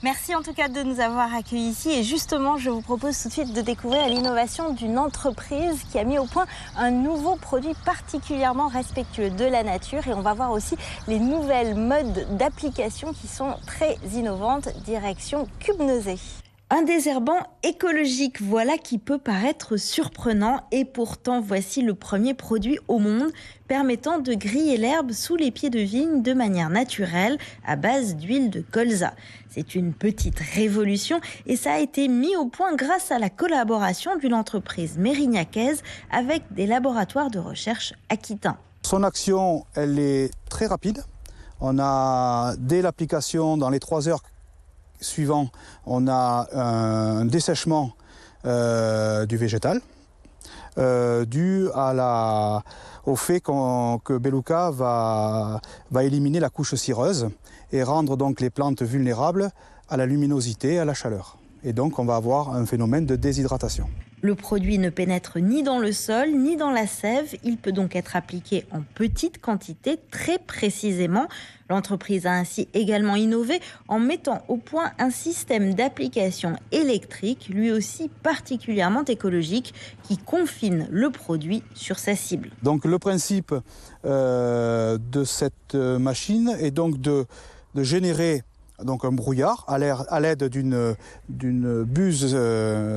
Merci en tout cas de nous avoir accueillis ici et justement je vous propose tout de suite de découvrir l'innovation d'une entreprise qui a mis au point un nouveau produit particulièrement respectueux de la nature et on va voir aussi les nouvelles modes d'application qui sont très innovantes, direction Cubnezet. Un désherbant écologique, voilà qui peut paraître surprenant et pourtant voici le premier produit au monde permettant de griller l'herbe sous les pieds de vigne de manière naturelle à base d'huile de colza. C'est une petite révolution et ça a été mis au point grâce à la collaboration d'une entreprise mérignacaise avec des laboratoires de recherche aquitains. Son action, elle est très rapide. On a, dès l'application, dans les 3 heures suivant, on a un dessèchement du végétal dû au fait que Beluca va éliminer la couche cireuse et rendre donc les plantes vulnérables à la luminosité et à la chaleur. Et donc on va avoir un phénomène de déshydratation. Le produit ne pénètre ni dans le sol ni dans la sève. Il peut donc être appliqué en petite quantité, très précisément. L'entreprise a ainsi également innové en mettant au point un système d'application électrique, lui aussi particulièrement écologique, qui confine le produit sur sa cible. Donc le principe de cette machine est donc de générer donc un brouillard à l'aide d'une buse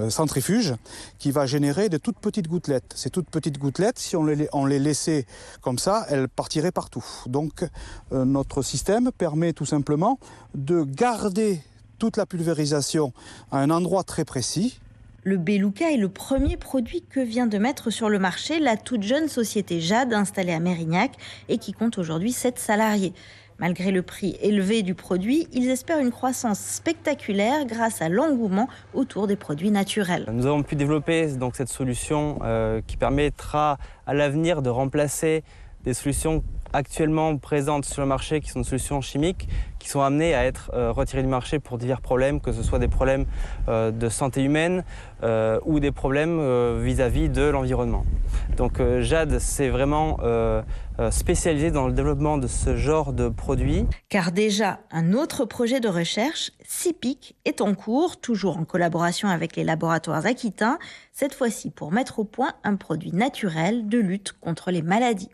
centrifuge qui va générer de toutes petites gouttelettes. Ces toutes petites gouttelettes, si on les laissait comme ça, elles partiraient partout. Donc notre système permet tout simplement de garder toute la pulvérisation à un endroit très précis. Le Beluca est le premier produit que vient de mettre sur le marché la toute jeune société Jade installée à Mérignac et qui compte aujourd'hui 7 salariés. Malgré le prix élevé du produit, ils espèrent une croissance spectaculaire grâce à l'engouement autour des produits naturels. Nous avons pu développer donc cette solution qui permettra à l'avenir de remplacer des solutions actuellement présentes sur le marché qui sont des solutions chimiques qui sont amenées à être retirées du marché pour divers problèmes, que ce soit des problèmes de santé humaine ou des problèmes vis-à-vis de l'environnement. Donc Jade s'est vraiment spécialisé dans le développement de ce genre de produits. Car déjà, un autre projet de recherche, SIPIC, est en cours, toujours en collaboration avec les laboratoires aquitains, cette fois-ci pour mettre au point un produit naturel de lutte contre les maladies.